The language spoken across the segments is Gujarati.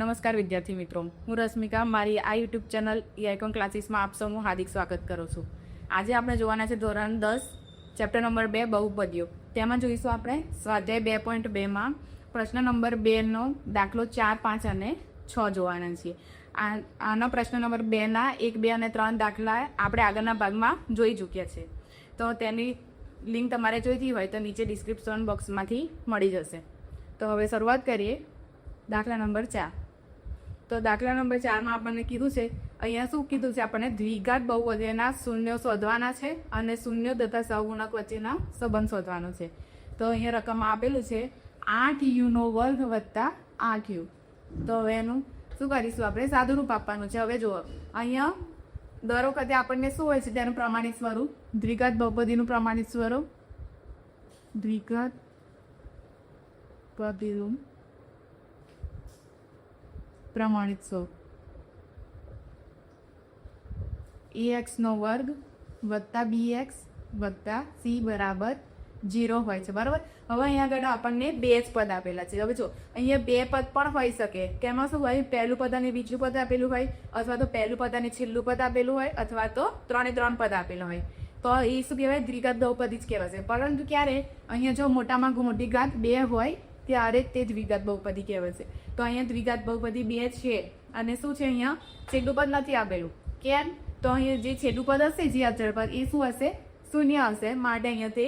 નમસ્કાર વિદ્યાર્થી મિત્રો, હું રશ્મિકા મારી આ યુટ્યુબ ચેનલ આઇકોન ક્લાસીસમાં આપ સૌનું હાર્દિક સ્વાગત કરું છું. આજે આપણે જોવાના છે ધોરણ 10 ચેપ્ટર નંબર 2 બહુપદીઓ. તેમાં જોઈશું આપણે સ્વાધ્યાય 2.2માં પ્રશ્ન નંબર 2નો દાખલો 4, 5 અને 6 જોવાના છીએ. આનો પ્રશ્ન નંબર 2ના 1, 2 અને 3 દાખલા આપણે આગળના ભાગમાં જોઈ ચૂક્યા છે. તો તેની લિંક તમારે જોઈતી હોય તો નીચે ડિસ્ક્રિપ્શન બોક્સમાંથી મળી જશે. તો હવે શરૂઆત કરીએ. દાખલા નંબર 4. તો દાખલા નંબર 4માં આપણને કીધું છે, અહીંયા શું કીધું છે, આપણને દ્વિઘાત બહુપદીના શૂન્યો શોધવાના છે અને શૂન્ય તથા સહગુણક વચ્ચેના સંબંધ શોધવાનો છે. તો અહીંયા રકમમાં આપેલું છે 8u² વત્તા 8u. તો હવે એનું શું કરીશું, આપણે સાદુરૂપ આપવાનું છે. હવે જુઓ, અહીંયા દર વખતે આપણને શું હોય છે, તેનું પ્રમાણિત સ્વરૂપ, દ્વિઘાત બહુપદીનું પ્રમાણિત સ્વરૂપ, દ્વિઘાત બહુપદીનું પ્રમાણિત સ્વરૂપ ax² વત્તા bx વત્તા c બરાબર 0 હોય છે, બરાબર. હવે અહીંયા આગળ આપણને બે જ પદ આપેલા છે. હવે જો અહીંયા બે પદ પણ હોઈ શકે, કે એમાં શું હોય, પહેલું પદ અને બીજું પદ આપેલું હોય, અથવા તો પહેલું પદ અને છેલ્લું પદ આપેલું હોય, અથવા તો 3 પદ આપેલું હોય. તો એ શું કહેવાય, દ્વિઘાત બહુપદી જ કહેવાશે. પરંતુ ક્યારે અહીંયા જો મોટામાં મોટી ઘાત 2 હોય ત્યારે તે દ્વિઘાત બહુપદી કહેવાશે. તો અહીંયા દ્વિઘાત બહુપદી 2 છે અને શું છે, અહીંયા છેલ્લું પદ નથી આપેલું. કેમ? તો અહીંયા જે છેલ્લું પદ હશે, જે અચળ પદ, એ શું હશે, શૂન્ય હશે, માટે અહીંયા તે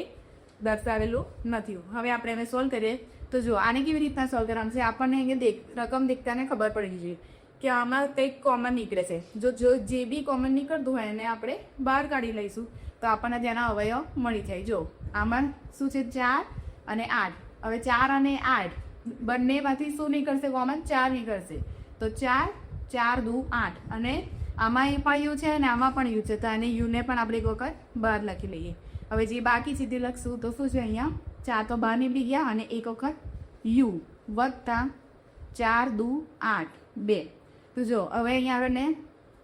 દર્શાવેલું નથી. હવે આપણે એને સોલ્વ કરીએ. તો જો આને કેવી રીતના સોલ્વ કરવાનું છે, આપણને અહીંયા રકમ દેખતાને ખબર પડી જોઈએ કે આમાં કંઈક કોમન નીકળે છે. જો જે બી કોમન નીકળતું હોય એને આપણે બહાર કાઢી લઈશું તો આપણને તેના અવયવ મળી જાય. જો આમાં શું છે, 4 અને 8. હવે 4 અને 8 બંનેમાંથી શું નીકળશે, કોમન 4 નીકળશે. તો 4, 4 દુ 8, અને આમાં એ પણ યુ છે અને આમાં પણ યુ છે, તો આને યુને પણ આપણે એક વખત બહાર લખી લઈએ. હવે જે બાકી સીધી લખશું તો શું છે, અહીંયા 4 તો બહાર નીકળી ગયા અને એક વખત યુ વત્તા 4 દુ 8, 2. તો જો હવે અહીંયા આપણને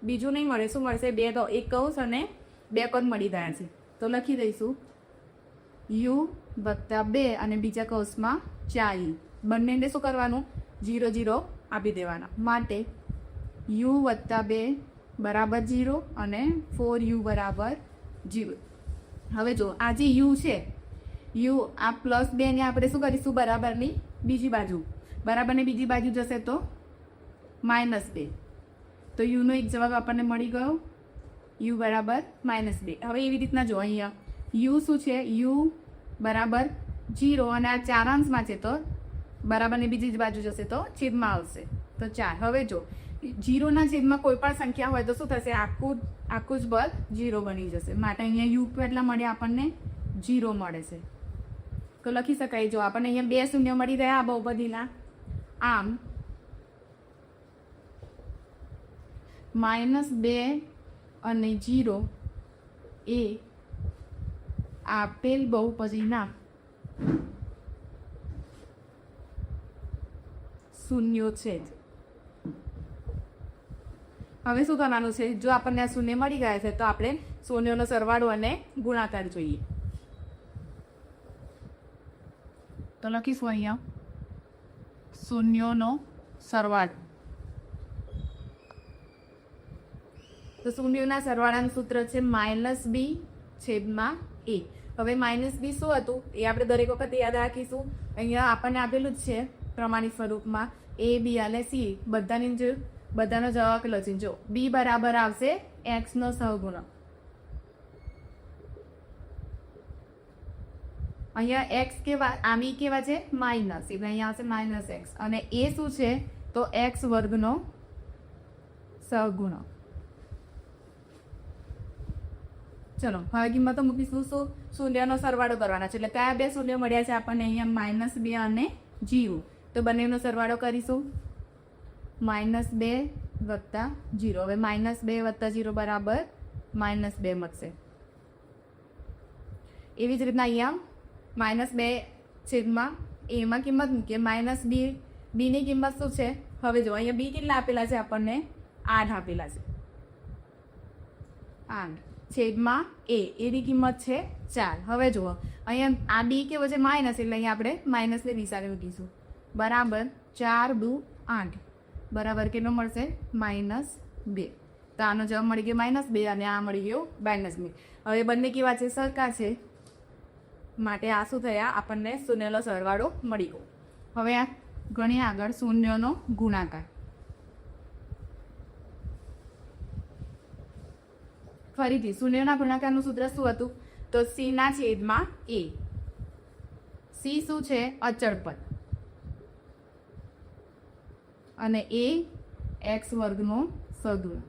બીજું નહીં મળે, શું મળશે, 2 તો એક કૌંસ અને 2 પદ મળી ગયા છે. તો લખી દઈશું યુ વત્તા 2 અને બીજા કૌંસમાં 4u. બંનેને શું કરવાનું, 0, 0 આપી દેવાના. માટે u વત્તા 2 બરાબર 0 અને 4u બરાબર 0. હવે જો આ જે u છે, u આ +2 ને આપણે શું કરીશું, બરાબરની બીજી બાજુ, બરાબરની બીજી બાજુ જશે તો -2. તો યુનો એક જવાબ આપણને મળી ગયો, u બરાબર -2. હવે એવી રીતના જો અહીંયા u શું છે, u બરાબર 0 અને આ 4 અંશમાં છે તો બરાબરની બીજી જ બાજુ જશે તો છેદમાં આવશે, તો 4. હવે જો 0 ના છેદમાં કોઈ પણ સંખ્યા હોય તો શું થશે, આખું જ પદ 0 બની જશે. માટે અહીંયા u કેટલા મળે, આપણને 0 મળે છે. તો લખી શકાય, જો આપણને અહીંયા 2 શૂન્ય મળી રહ્યા બહુપદીના, આમ -2 અને 0 એ આપેલ બહુપદીના શૂન્યો છે. હવે શું કરવાનું છે, જો આપણને આ શૂન્ય મળી ગયા છે તો આપણે શૂન્યોનો સરવાળો અને ગુણાકાર જોઈએ. તો લખીશું અહીંયા શૂન્યોનો સરવાળો. તો શૂન્યોના સરવાળાનું સૂત્ર છે -b/a. હવે -b શું હતું એ આપણે દરેક વખત યાદ રાખીશું. અહીંયા આપણને આપેલું જ છે પ્રમાણિત સ્વરૂપમાં a, b અને c બધાનો જવાબ આપેલો છે. જો b બરાબર આવશે x નો સહગુણક. અહીંયા x કેવા, આમ કેવા છે, માઇનસ, એટલે અહીંયા આવશે -x. અને a શું છે, તો x² નો સહગુણક. ચલો હવે કિંમતો મૂકીશું. શું, શૂન્યનો સરવાળો કરવાના છે, એટલે કયા બે શૂન્ય મળ્યા છે આપણને, અહીંયા -2 અને 0. તો બંનેનો સરવાળો કરીશું, -2 વત્તા 0. હવે -2 વત્તા 0 બરાબર -2 મળશે. એવી જ રીતના અહીંયા -2 છેદમાં એમાં કિંમત મૂકીએ, -b ની કિંમત શું છે, હવે જો અહીંયા b કેટલા આપેલા છે, આપણને 8 આપેલા છે, 8 છેદમાં a, એની કિંમત છે 4. હવે જુઓ અહીંયા આ b કેવો છે, માઇનસ, એટલે અહીંયા આપણે માઇનસની નિશાની મૂકીશું, બરાબર 4 દુ 8. બરાબર કેટલો મળશે -2. તો આનો જવાબ મળી ગયો -2 અને આ મળી ગયો -2. હવે બંને કેવા છે? સરખા છે, માટે આ શું થયા? આપણને શૂન્યનો સરવાળો મળી ગયો. હવે આ ગણીએ આગળ શૂન્યનો ગુણાકાર. ફરીથી શૂન્યના ગુણાકારનું સૂત્ર શું હતું? તો c ના છેદમાં a. c શું છે? અચળ પદ, અને a x વર્ગનો સહગુણક.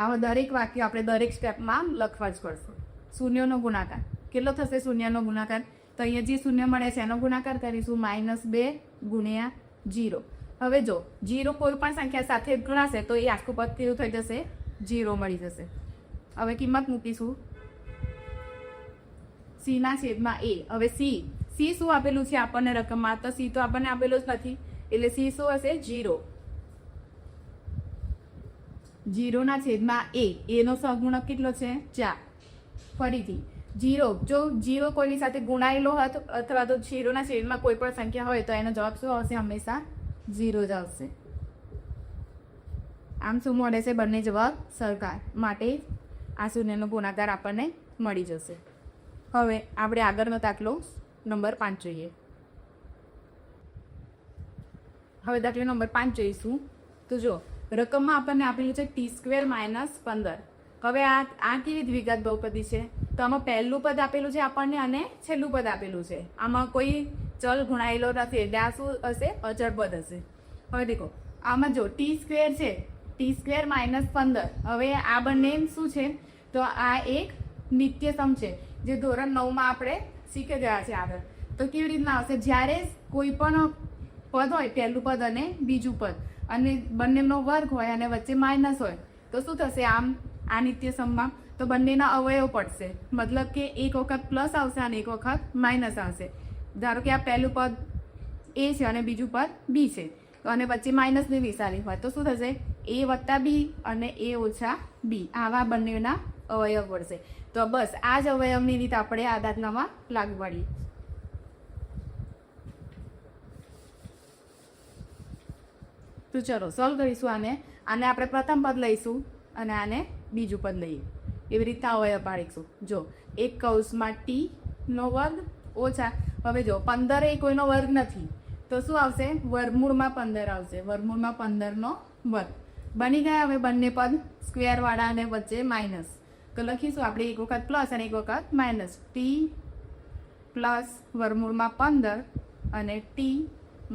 આવા દરેક વાક્ય આપણે દરેક સ્ટેપમાં લખવા જ પડશે. શૂન્યનો ગુણાકાર કેટલો થશે? શૂન્યનો ગુણાકાર તો અહીંયા જે શૂન્ય મળે છે એનો ગુણાકાર કરીશું -2 ગુણ્યા 0. હવે જો 0 કોઈ પણ સંખ્યા સાથે ગુણાશે તો એ આખું પદ કેવું થઈ જશે? 0 મળી જશે. હવે કિંમત મૂકીશું c ના છેદમાં a. હવે c શું આપેલું છે આપણને રકમમાં? તો c તો આપણને આપેલું જ નથી, એટલે c શું હશે? 0. 0 ના છેદમાં a. નો સહગુણક કેટલો છે? 4. ફરીથી 0, જો 0 કોઈની સાથે ગુણાયેલો હતો અથવા તો 0 ના છેદમાં કોઈ પણ સંખ્યા હોય તો એનો જવાબ શું આવશે? હંમેશા 0 જ આવશે. આમ શું મળે છે? બંને જવાબ સરખા, માટે આ શૂન્યનો ગુણાકાર આપણને મળી જશે. હવે આપણે આગળનો દાખલો નંબર 5 જોઈએ. હવે દાખલો નંબર 5 જોઈશું. તો જો રકમમાં આપણને આપેલું છે t² - 15. હવે આ કેવી દ્વિઘાત બહુપદી છે? તો આમાં પહેલું પદ આપેલું છે આપણને અને છેલ્લું પદ આપેલું છે. આમાં કોઈ ચલ ગુણાયેલો નથી, એટલે આ શું હશે? અચળ પદ હશે. હવે દેખો આમાં જો t² છે, t² - 15. હવે આ બંને શું છે? તો આ એક નિત્યસમ છે, જે ધોરણ 9માં આપણે શીખી ગયા છે આગળ. તો કેવી રીતના આવશે? જ્યારે કોઈ પણ પદ હોય, પહેલું પદ અને બીજું પદ, અને બંનેનો વર્ગ હોય અને વચ્ચે માઇનસ હોય, તો શું થશે? આમ આ નિત્યસમમાં તો બંનેના અવયવ પડશે. મતલબ કે એક વખત પ્લસ આવશે અને એક વખત માઇનસ આવશે. ધારો કે આ પહેલું પદ a છે અને બીજું પદ b છે, તો અને વચ્ચે માઇનસની નિશાની હોય તો શું થશે? a + b અને a - b. આવા બંનેના અવયવ પડશે. તો બસ આ જ અવયવની રીત આપણે આ દાખલામાં લાગુ પાડીએ. તો ચલો સોલ્વ કરીશું આને. આને આપણે પ્રથમ પદ લઈશું અને આને બીજું પદ લઈએ. એવી રીતના અવયવ પાડીશું. જો એક કૌંસમાં t નો વર્ગ ઓછા, હવે જો 15 એ કોઈનો વર્ગ નથી, તો શું આવશે? વર્ગમૂળમાં 15 આવશે. વર્ગમૂળમાં 15 નો વર્ગ બની ગયા. હવે બંને પદ સ્ક્વેર વાળા અને વચ્ચે માઇનસ, તો લખીશું આપણે એક વખત પ્લસ અને એક વખત માઇનસ. t પ્લસ વર્ગમૂળમાં 15 અને t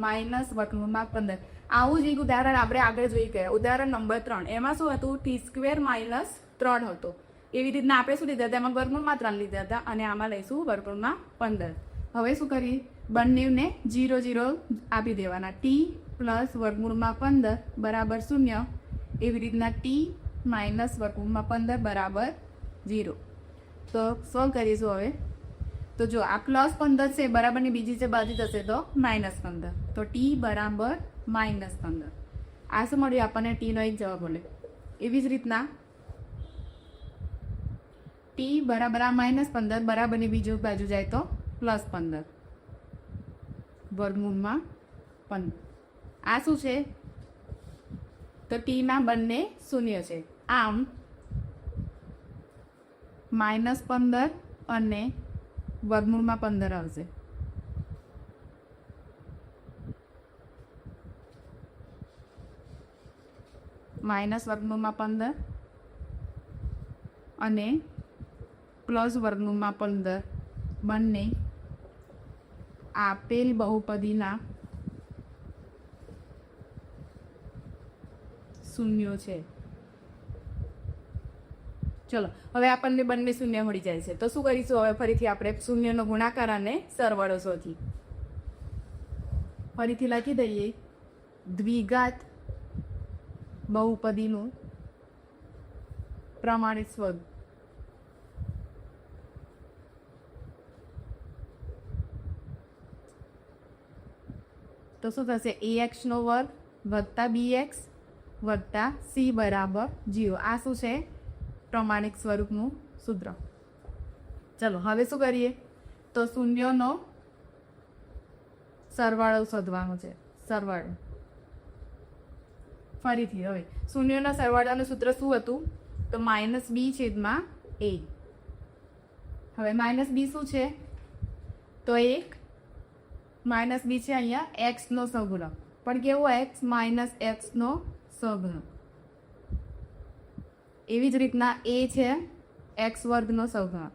માઇનસ વર્ગમૂળમાં 15. આવું જ એક ઉદાહરણ આપણે આગળ જોઈ ગયા. ઉદાહરણ નંબર 3, એમાં શું હતું? t² - 3 હતો. એવી રીતના આપણે શું લીધા હતા? એમાં વર્ગમૂળમાં 3 લીધા હતા અને આમાં લઈશું વર્ગમૂળમાં 15. હવે શું કરીએ? બંનેને 0 0 આપી દેવાના. t પ્લસ વર્ગમૂળમાં 15 બરાબર 0. એવી રીતના t માઇનસ વર્ગમૂળમાં 15 બરાબર 0. તો સોલ્વ કરીશું હવે. તો જો આ +15 છે, બરાબરની બીજી જે બાજુ જશે તો -15. તો t બરાબર -15. આ શું મળ્યું આપણને? t નો એક જવાબ મળે. એવી જ રીતના t બરાબર આ -15 બરાબરની બીજી બાજુ જાય તો +15 વર્ગમૂળમાં 15. આ શું છે? તો t ના બંને શૂન્ય છે. આમ -15 અને વર્ગમૂળમાં 15 આવશે. માઇનસ વર્ગમૂળમાં 15 અને પ્લસ વર્ગમૂળમાં 15 બંને આપેલ બહુપદીના શૂન્યો છે. ચલો હવે આપણને બંને શૂન્ય મળી જાય છે. તો શું કરીશું? હવે ફરીથી આપણે શૂન્યનો ગુણાકાર અને સરવાળો શોધી. ફરીથી લખી દઈએ દ્વિઘાત બહુપદીનું પ્રમાણિત સ્વરૂપ. તો શું થશે? ax² + bx + c બરાબર 0. આ શું છે? પ્રમાણિક સ્વરૂપનું સૂત્ર. ચલો હવે શું કરીએ? તો શૂન્યનો સરવાળો શોધવાનો છે. સરવાળો ફરીથી હવે શૂન્યના સરવાળાનું સૂત્ર શું હતું? તો -b છેદમાં a. હવે -b શું છે? તો એક -b છે અહીંયા x નો સહગુણક, પણ કેવો x? -x નો સહગુણક. એવી જ રીતના a છે x વર્ગનો સહગુણક.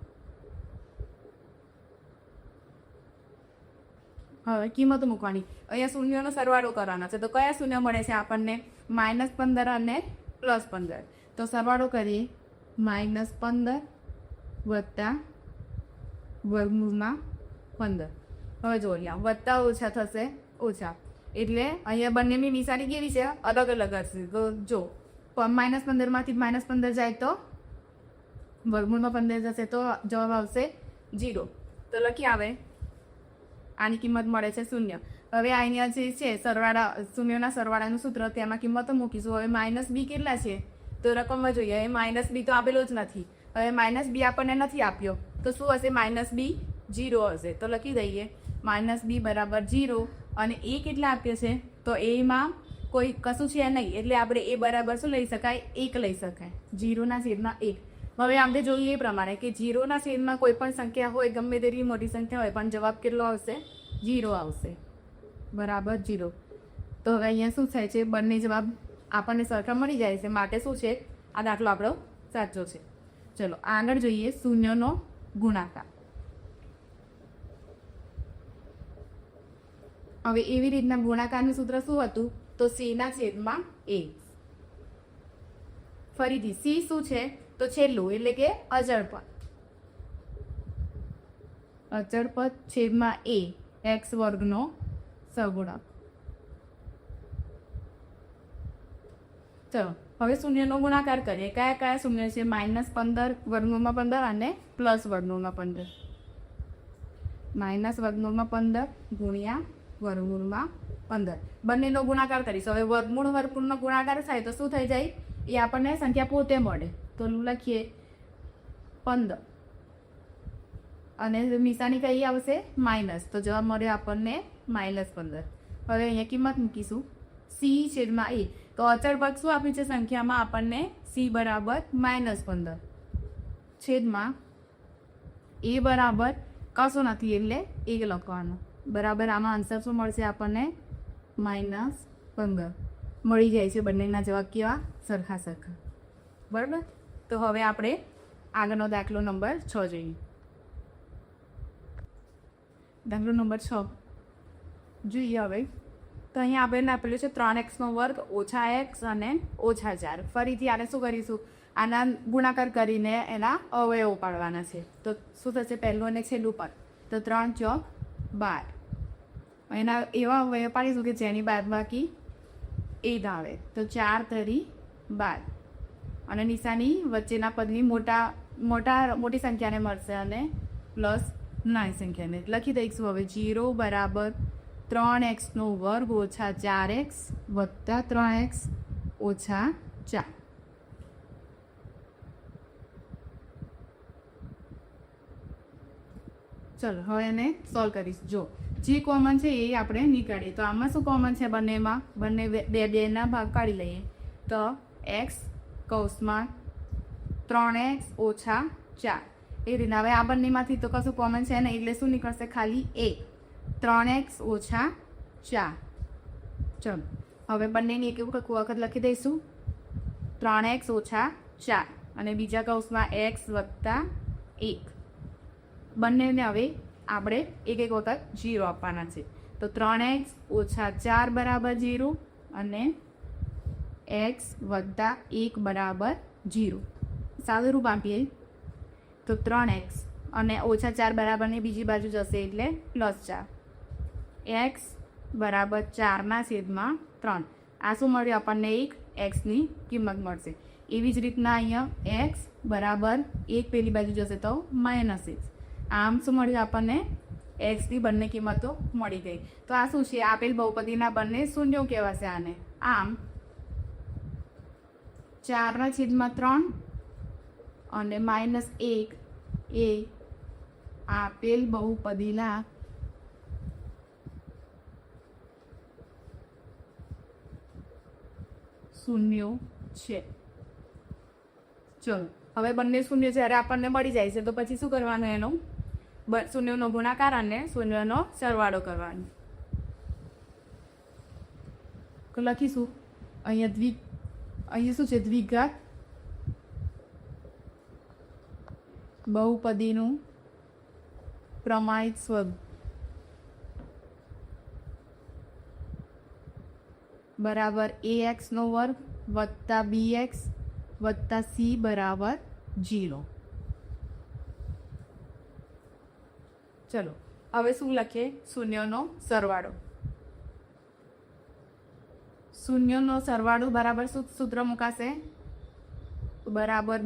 હવે કિંમતો મૂકવાની. અહીંયા શૂન્યનો સરવાળો કરવાનો છે. તો કયા શૂન્ય મળે છે આપણને? -15 અને +15. તો સરવાળો કરીએ. -15 વત્તા વર્ગમૂળમાં 15. હવે જો અહીંયા વત્તા ઓછા થશે ઓછા, એટલે અહીંયા બંનેની નિશાની કેવી છે? અલગ અલગ હશે. તો જો -15 માંથી -15 જાય તો વર્ગમૂળમાં 15 જશે તો જવાબ આવશે 0. તો લખી આવે આની કિંમત મળે છે 0. હવે અહીંયા જે છે સરવાળા, શૂન્યના સરવાળાનું સૂત્ર, તેમાં કિંમતો મૂકીશું. હવે -b કેટલા છે? તો રકમમાં જોઈએ. હવે -b તો આપેલો જ નથી. હવે -b આપણને નથી આપ્યો તો શું હશે? -b 0 હશે. તો લખી દઈએ -b બરાબર 0. અને એ કેટલા આપ્યો છે? તો એમાં કોઈ કશું છે નહીં, એટલે આપણે એ બરાબર શું લઈ શકાય? 1 લઈ શકાય. 0/1. હવે આપણે જોઈએ એ પ્રમાણે કે 0/1 કોઈ પણ સંખ્યા હોય, ગમે તેટલી મોટી સંખ્યા હોય, પણ જવાબ કેટલો આવશે? 0 આવશે. બરાબર 0. તો હવે અહીંયા શું થાય છે? બંને જવાબ આપણને સરખા મળી જાય છે, માટે શું છે? આ દાખલો આપણો સાચો છે. ચલો આગળ જોઈએ શૂન્યનો ગુણાકાર. હવે એવી રીતના ગુણાકારનું સૂત્ર શું હતું? તો c/a. ફરીથી c શું છે? તો છેલ્લું, એટલે કે અચળ પદ. અચળ પદ છેદમાં a, x વર્ગનો સહગુણક. ચલો હવે શૂન્યનો ગુણાકાર કરીએ. કયા કયા શૂન્ય છે? -15 વર્ગમૂળમાં 15 અને પ્લસ વર્ગમૂળમાં 15. -15 ગુણ્યા વર્ગમૂળમાં 15. બંનેનો ગુણાકાર કરીશું. હવે વર્ગમૂળનો ગુણાકાર થાય તો શું થઈ જાય? એ આપણને સંખ્યા પોતે મળે. તો લખીએ 15 અને નિશાની કઈ આવશે? માઇનસ. તો જવાબ મળ્યો આપણને -15. હવે અહીંયા કિંમત મૂકીશું c/a. તો અચળ પદ શું આપ્યું છે સંખ્યામાં? આપણને c બરાબર -15 છેદમાં a બરાબર કશું નથી એટલે 1 લખવાનો. બરાબર આમાં આન્સર શું મળશે આપણને? -15 મળી જાય છે. બંનેના જવાબ કેવા? સરખા સરખા. બરાબર. તો હવે આપણે આગળનો દાખલો નંબર 6 જોઈએ. દાખલો નંબર 6 જોઈએ. હવે તો અહીંયા આપણે આપેલું છે 3x² - x અને -4. ફરીથી આને શું કરીશું? આના ગુણાકાર કરીને એના અવયવો પાડવાના છે. તો શું થશે? પહેલું અને છેલ્લું પદ. તો 3 × 12. એના એવા અવયવ પાડીશું કે જેની બાદબાકી 8 આવે. તો 4 × 12. અને નિશાની વચ્ચેના પદની મોટી સંખ્યાને મળશે અને પ્લસ નાની સંખ્યાને લખી દઈશું. હવે 0 બરાબર 3x² - 4x વત્તા 3x - 4. ચલો હવે એને સોલ્વ કરીશું. જો જે કોમન છે એ આપણે નીકાળીએ. તો આમાં શું કોમન છે બંનેમાં? બંને બેના ભાગ કાઢી લઈએ. તો x કૌંસમાં 3x - 4. એ રીતના હવે આ બંનેમાંથી તો કશું કોમન છે નહીં, એટલે શું નીકળશે? ખાલી 1. 3x - 4. ચલો હવે બંનેની એક વખત લખી દઈશું. 3x - 4 અને બીજા કૌંસમાં x વત્તા 1. બંનેને હવે આપણે એક વખત 0 આપવાના છે. તો 3x - 4 બરાબર 0 અને x વત્તા 1 બરાબર 0. સાદું રૂપ આપીએ તો 3x અને -4 બરાબરની બીજી બાજુ જશે એટલે +4. x બરાબર 4/3. આ શું મળ્યું આપણને? 1 xની કિંમત મળશે. એવી જ રીતના અહીંયા x બરાબર 1 પેલી બાજુ જશે તો -1. આમ શું મળ્યું આપણને? xની બંને કિંમતો મળી ગઈ. તો આ શું છે? આપેલ બહુપદીના બંને શૂન્યો કહેવાશે આને. આમ 4/3 અને -1 એ આપેલ બહુપદીના શૂન્યો છે. ચલો હવે બંને શૂન્ય જ્યારે આપણને મળી જાય છે તો પછી શું કરવાનું, એનો શૂન્યનો ગુણાકાર અને શૂન્યનો સરવાળો કરવાનો. તો લખીશું અહીંયા શું છે, દ્વિઘાત બહુપદીનું પ્રમાણિત સ્વરૂપ બરાબર ax નો વર્ગ વત્તા bx વત્તા c બરાબર 0. ચલો હવે શું લખીએ, શૂન્યનો સરવાળો. શૂન્યનો સરવાળો બરાબર સૂત્ર મુકાશે, બરાબર -b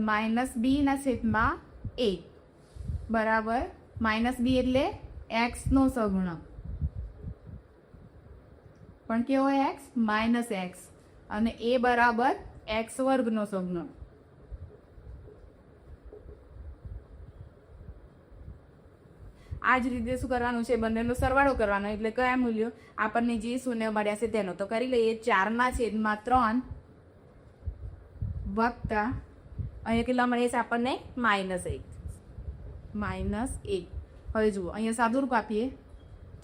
ના છેદમાં a બરાબર -b એટલે x નો સહગુણક, પણ કેવો x, -x, અને a બરાબર x વર્ગનો સહગુણક. આ જ રીતે શું કરવાનું છે, બંનેનો સરવાળો કરવાનો. એટલે કયા મૂલ્યો આપણને જે શૂન્ય મળ્યા છે તેનો તો કરી લઈએ. 4/3 વત્તા અહીંયા કેટલા મળે છે આપણને, -1. હવે જુઓ અહીંયા સાદુરૂપ આપીએ,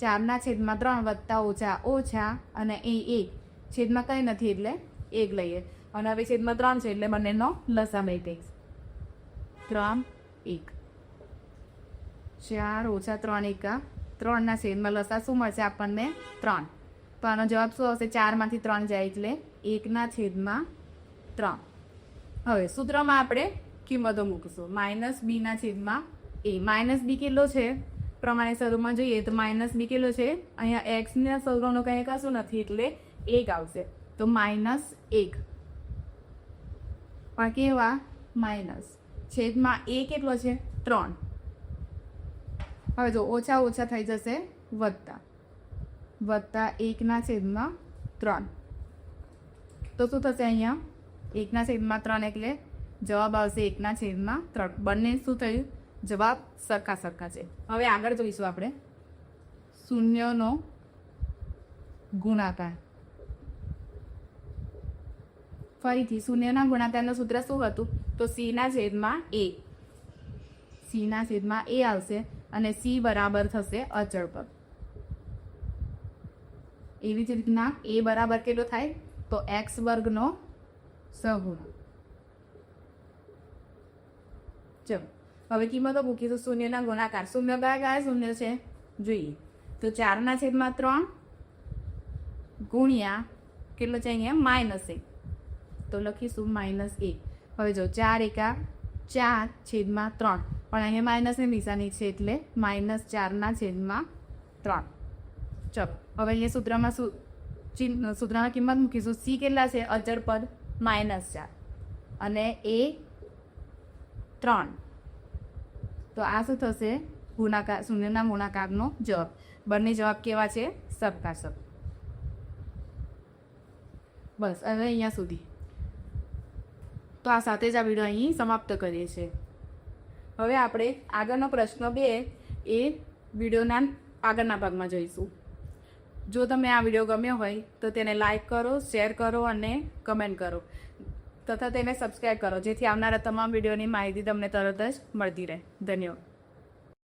4/3 વત્તા ઓછા ઓછા અને એ 1 છેદમાં કંઈ નથી એટલે 1 લઈએ, અને હવે છેદમાં 3 છે એટલે બંનેનો લસા લઈ દઈશ. 3 1 4 ઓછા 3 એકા 3 ના છેદમાં લસા શું મળશે આપણને, 3. તો આનો જવાબ શું આવશે, 4 માંથી 3 જાય એટલે 1/3. હવે સૂત્રમાં આપણે કિંમતો મૂકીશું, -b ના છેદમાં a. -b કેટલો છે પ્રમાણે સ્વરૂપમાં જોઈએ તો -b કેટલો છે, અહીંયા x ના સૌરવનો કંઈ કશું નથી એટલે 1 આવશે, તો -1. પણ કેવા, માઇનસ છેદમાં a કેટલો છે, 3. હવે જો ઓછા ઓછા થઈ જશે વત્તા 1/3. તો શું થશે, અહીંયા 1/3 એટલે જવાબ આવશે 1/3. બંને શું થયું, જવાબ સરખા છે. હવે આગળ જોઈશું આપણે શૂન્યનો ગુણાકાર. ફરીથી શૂન્યના ગુણાકારનું સૂત્ર શું હતું, તો c ના છેદમાં a આવશે અને c બરાબર થશે અચળ પદ. એવી જ રીતના a બરાબર કેટલો થાય, તો x વર્ગનો સહગુણક. ચલો હવે કિંમતો મૂકીશું શૂન્યના ગુણાકાર. શૂન્ય કયા શૂન્ય છે જોઈએ તો 4/3 ગુણ્યા કેટલો છે અહીંયા, -1. તો લખીશું -1. હવે જો 4 એકા 4 છેદમાં 3, પણ અહીંયા માઇનસની નિશાની છે એટલે -4/3. ચલો હવે અહીંયા સૂત્રમાં કિંમત મૂકીશું. c કેટલા છે, અચળ પદ, -4 અને a 3. તો આ શું થશે, ગુણાકાર, શૂન્યના ગુણાકારનો જવાબ. બંને જવાબ કેવા છે, સરખા. બસ હવે અહીંયા સુધી. તો આ સાથે જ આ વિડીયો અહીં સમાપ્ત કરીએ છીએ. હવે આપણે આગળનો પ્રશ્ન 2 એ વિડીયોના આગળના ભાગમાં જોઈશું. જો તમને આ વિડીયો ગમ્યો હોય તો તેને લાઈક કરો, શેર કરો અને કમેન્ટ કરો તથા તેને સબસ્ક્રાઈબ કરો, જેથી આવનારા તમામ વિડીયોની માહિતી તમને તરત જ મળતી રહે. ધન્યવાદ.